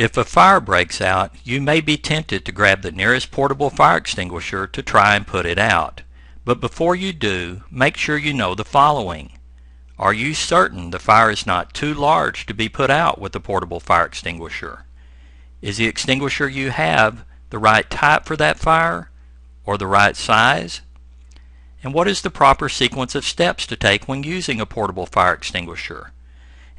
If a fire breaks out, you may be tempted to grab the nearest portable fire extinguisher to try and put it out. But before you do, make sure you know the following. Are you certain the fire is not too large to be put out with a portable fire extinguisher? Is the extinguisher you have the right type for that fire, or the right size? And what is the proper sequence of steps to take when using a portable fire extinguisher?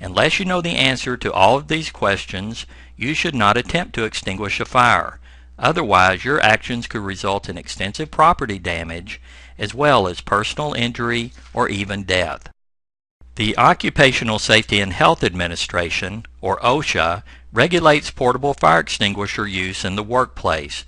Unless you know the answer to all of these questions, you should not attempt to extinguish a fire. Otherwise, your actions could result in extensive property damage as well as personal injury or even death. The Occupational Safety and Health Administration, or OSHA, regulates portable fire extinguisher use in the workplace.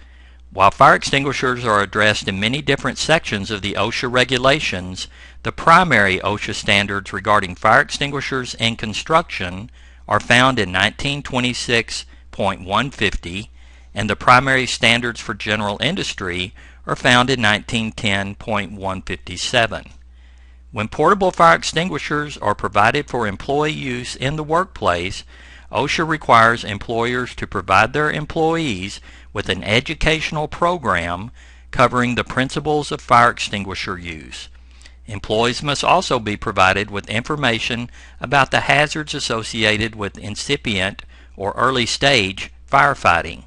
While fire extinguishers are addressed in many different sections of the OSHA regulations, the primary OSHA standards regarding fire extinguishers in construction are found in 1926.150, and the primary standards for general industry are found in 1910.157. When portable fire extinguishers are provided for employee use in the workplace, OSHA requires employers to provide their employees with an educational program covering the principles of fire extinguisher use. Employees must also be provided with information about the hazards associated with incipient or early stage firefighting.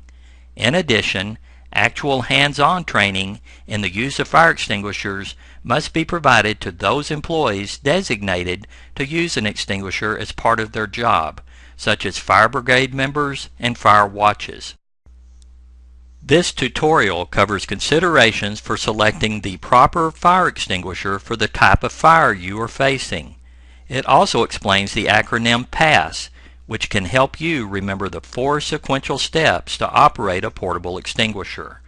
In addition, actual hands-on training in the use of fire extinguishers must be provided to those employees designated to use an extinguisher as part of their job, such as fire brigade members and fire watches. This tutorial covers considerations for selecting the proper fire extinguisher for the type of fire you are facing. It also explains the acronym PASS, which can help you remember the 4 sequential steps to operate a portable extinguisher.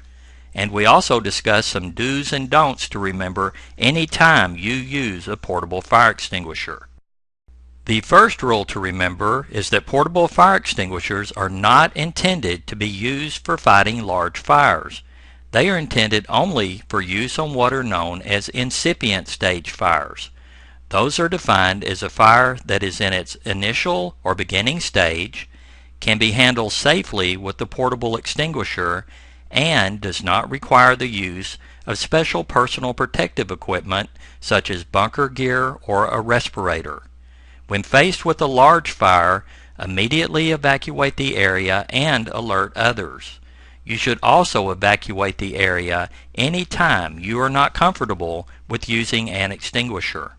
And we also discuss some do's and don'ts to remember any time you use a portable fire extinguisher. The first rule to remember is that portable fire extinguishers are not intended to be used for fighting large fires. They are intended only for use on what are known as incipient stage fires. Those are defined as a fire that is in its initial or beginning stage, can be handled safely with the portable extinguisher, and does not require the use of special personal protective equipment such as bunker gear or a respirator. When faced with a large fire, immediately evacuate the area and alert others. You should also evacuate the area any time you are not comfortable with using an extinguisher.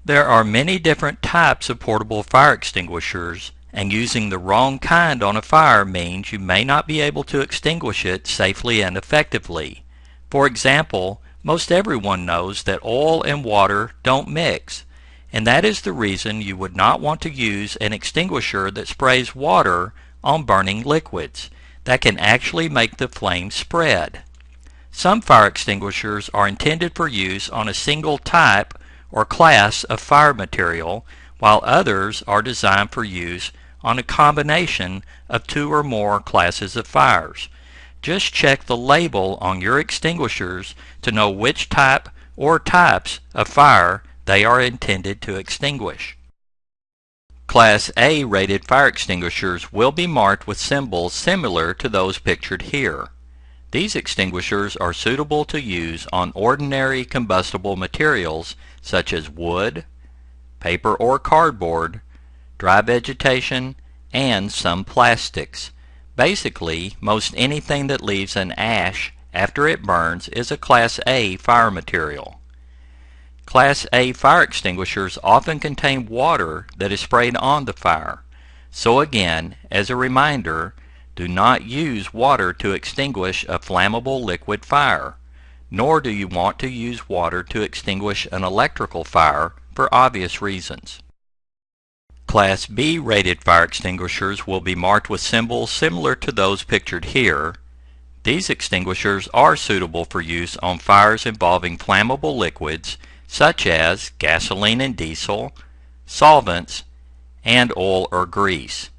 There are many different types of portable fire extinguishers, and using the wrong kind on a fire means you may not be able to extinguish it safely and effectively. For example, most everyone knows that oil and water don't mix, and that is the reason you would not want to use an extinguisher that sprays water on burning liquids. That can actually make the flame spread. Some fire extinguishers are intended for use on a single type or class of fire material, while others are designed for use on a combination of 2 or more classes of fires. Just check the label on your extinguishers to know which type or types of fire they are intended to extinguish. Class A rated fire extinguishers will be marked with symbols similar to those pictured here. These extinguishers are suitable to use on ordinary combustible materials such as wood, paper or cardboard, dry vegetation, and some plastics. Basically, most anything that leaves an ash after it burns is a Class A fire material. Class A fire extinguishers often contain water that is sprayed on the fire. So again, as a reminder, do not use water to extinguish a flammable liquid fire, nor do you want to use water to extinguish an electrical fire for obvious reasons. Class B rated fire extinguishers will be marked with symbols similar to those pictured here. These extinguishers are suitable for use on fires involving flammable liquids such as gasoline and diesel, solvents, and oil or grease.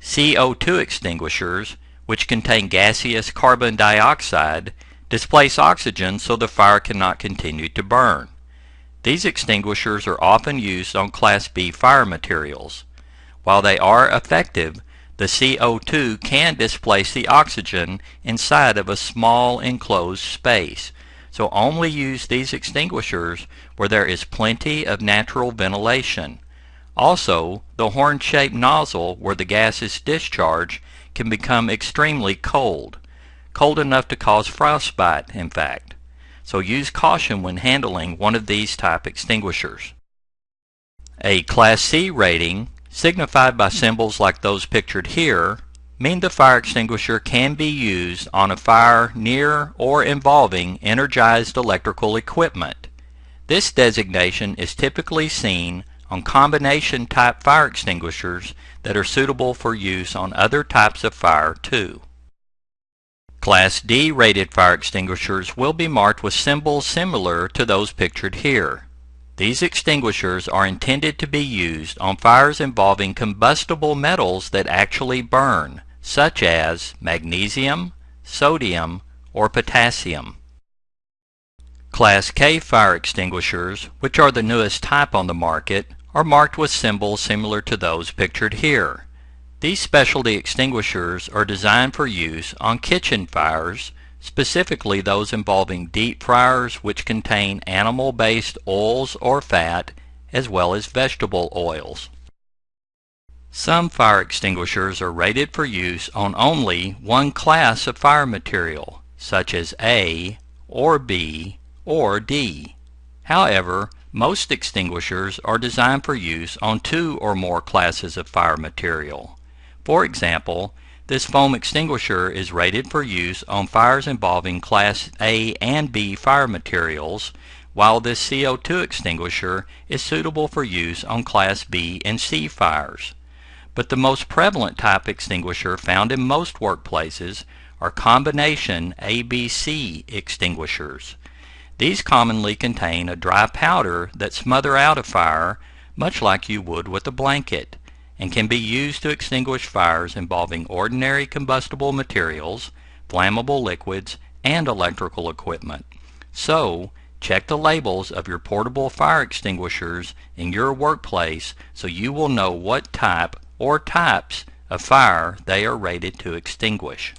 CO2 extinguishers, which contain gaseous carbon dioxide, displace oxygen so the fire cannot continue to burn. These extinguishers are often used on Class B fire materials. While they are effective, the CO2 can displace the oxygen inside of a small enclosed space. So only use these extinguishers where there is plenty of natural ventilation. Also, the horn-shaped nozzle where the gas is discharged can become extremely cold. Cold enough to cause frostbite, in fact. So use caution when handling one of these type extinguishers. A Class C rating, signified by symbols like those pictured here, mean the fire extinguisher can be used on a fire near or involving energized electrical equipment. This designation is typically seen on combination type fire extinguishers that are suitable for use on other types of fire too. Class D rated fire extinguishers will be marked with symbols similar to those pictured here. These extinguishers are intended to be used on fires involving combustible metals that actually burn, such as magnesium, sodium, or potassium. Class K fire extinguishers, which are the newest type on the market, are marked with symbols similar to those pictured here. These specialty extinguishers are designed for use on kitchen fires, specifically those involving deep fryers which contain animal-based oils or fat, as well as vegetable oils. Some fire extinguishers are rated for use on only one class of fire material, such as A, or B, or D. However, most extinguishers are designed for use on two or more classes of fire material. For example, this foam extinguisher is rated for use on fires involving Class A and B fire materials, while this CO2 extinguisher is suitable for use on Class B and C fires. But the most prevalent type extinguisher found in most workplaces are combination ABC extinguishers. These commonly contain a dry powder that smother out a fire, much like you would with a blanket, and can be used to extinguish fires involving ordinary combustible materials, flammable liquids, and electrical equipment. So, check the labels of your portable fire extinguishers in your workplace so you will know what type or types of fire they are rated to extinguish.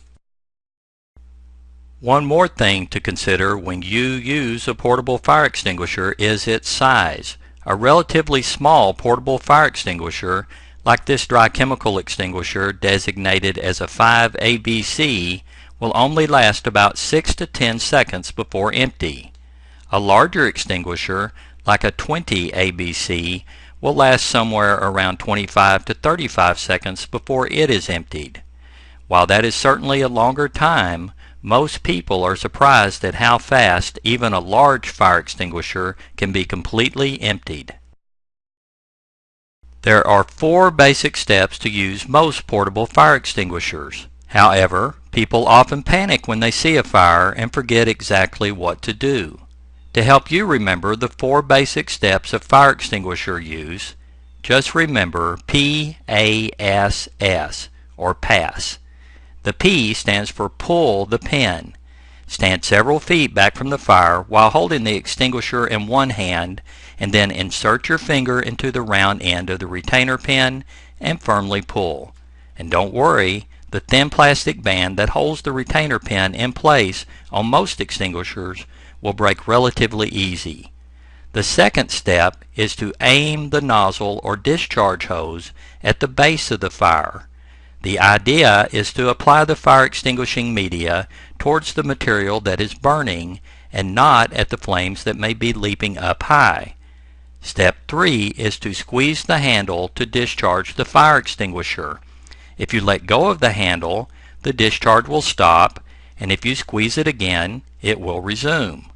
One more thing to consider when you use a portable fire extinguisher is its size. A relatively small portable fire extinguisher, like this dry chemical extinguisher designated as a 5ABC, will only last about 6 to 10 seconds before empty. A larger extinguisher, like a 20ABC, will last somewhere around 25 to 35 seconds before it is emptied. While that is certainly a longer time, most people are surprised at how fast even a large fire extinguisher can be completely emptied. There are 4 basic steps to use most portable fire extinguishers. However, people often panic when they see a fire and forget exactly what to do. To help you remember the 4 basic steps of fire extinguisher use, just remember PASS, or PASS. The P stands for pull the pin. Stand several feet back from the fire while holding the extinguisher in one hand, and then insert your finger into the round end of the retainer pin and firmly pull. And don't worry, the thin plastic band that holds the retainer pin in place on most extinguishers will break relatively easy. The second step is to aim the nozzle or discharge hose at the base of the fire. The idea is to apply the fire extinguishing media towards the material that is burning and not at the flames that may be leaping up high. Step 3 is to squeeze the handle to discharge the fire extinguisher. If you let go of the handle, the discharge will stop, and if you squeeze it again, it will resume.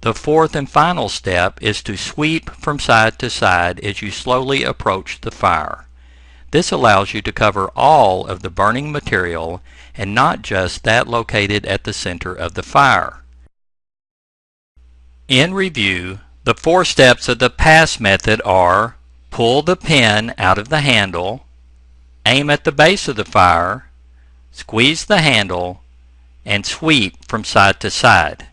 The fourth and final step is to sweep from side to side as you slowly approach the fire. This allows you to cover all of the burning material and not just that located at the center of the fire. In review, the 4 steps of the PASS method are: pull the pin out of the handle, aim at the base of the fire, squeeze the handle, and sweep from side to side.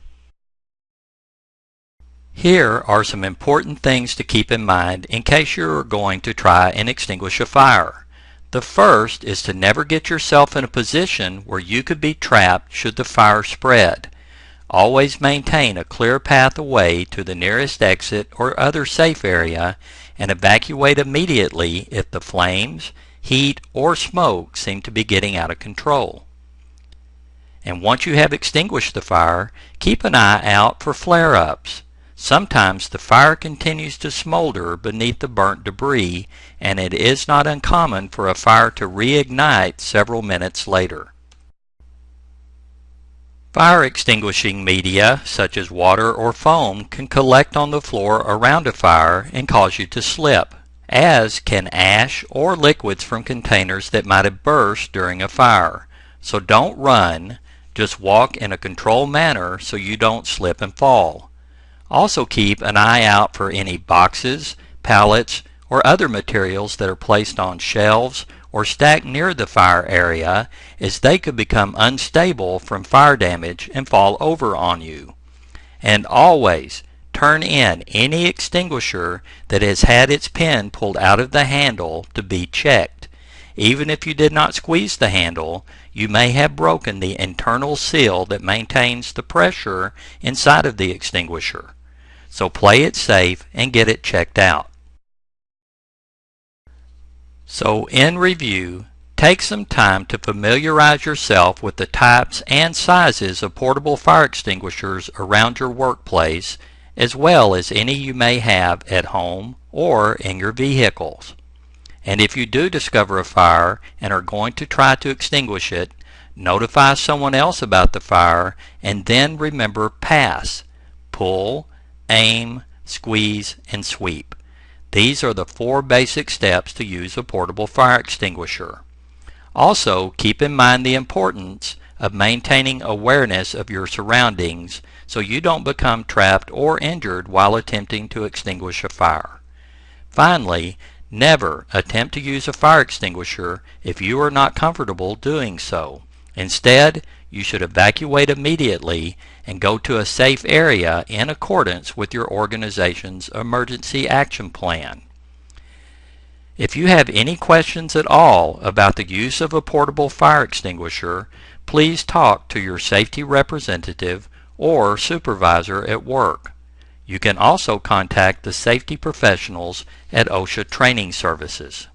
Here are some important things to keep in mind in case you are going to try and extinguish a fire. The first is to never get yourself in a position where you could be trapped should the fire spread. Always maintain a clear path away to the nearest exit or other safe area and evacuate immediately if the flames, heat, or smoke seem to be getting out of control. And once you have extinguished the fire, keep an eye out for flare-ups. Sometimes the fire continues to smolder beneath the burnt debris, and it is not uncommon for a fire to reignite several minutes later. Fire extinguishing media, such as water or foam, can collect on the floor around a fire and cause you to slip, as can ash or liquids from containers that might have burst during a fire. So don't run, just walk in a controlled manner so you don't slip and fall. Also keep an eye out for any boxes, pallets, or other materials that are placed on shelves or stacked near the fire area, as they could become unstable from fire damage and fall over on you. And always turn in any extinguisher that has had its pin pulled out of the handle to be checked. Even if you did not squeeze the handle, you may have broken the internal seal that maintains the pressure inside of the extinguisher. So play it safe and get it checked out. So in review, take some time to familiarize yourself with the types and sizes of portable fire extinguishers around your workplace, as well as any you may have at home or in your vehicles. And if you do discover a fire and are going to try to extinguish it, notify someone else about the fire, and then remember PASS: pull, aim, squeeze, and sweep. These are the 4 basic steps to use a portable fire extinguisher. Also, keep in mind the importance of maintaining awareness of your surroundings so you don't become trapped or injured while attempting to extinguish a fire. Finally, never attempt to use a fire extinguisher if you are not comfortable doing so. Instead, you should evacuate immediately and go to a safe area in accordance with your organization's emergency action plan. If you have any questions at all about the use of a portable fire extinguisher, please talk to your safety representative or supervisor at work. You can also contact the safety professionals at OSHA Training Services.